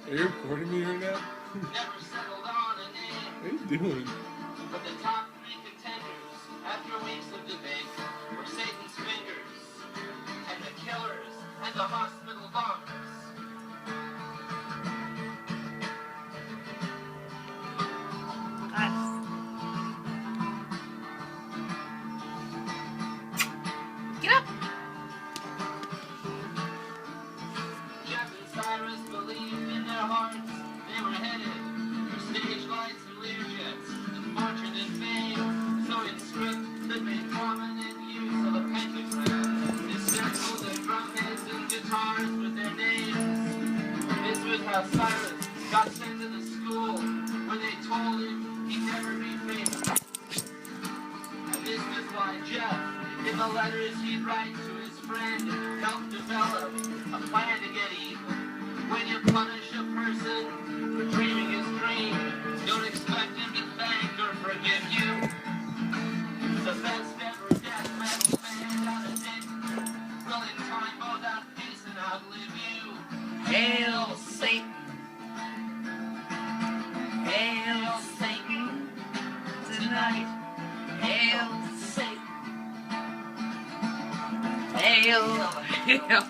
Are you recording me right now? Never settled on a name. What are you doing? But the top three contenders, after weeks of debate, were Satan's fingers, and the killers, and the hospital bombers. Get up! Jeff and Cyrus believed in their hearts they were headed for stage lights and Learjets, and fortune and fame. So in script that made prominent use of a pentagram, they circled their drumheads and guitars with their names. This was how Cyrus got sent to the school where they told him he'd never be famous. And this was why Jeff, in the letters he'd write to his friend, helped develop a plan to get even. When you punish a person for dreaming his dream, don't expect him to thank or forgive you. The best ever death metal band out of Denver will in time both outpace and outlive you. Hail Satan! Hail Satan! Tonight, hail Satan! Hail, hail!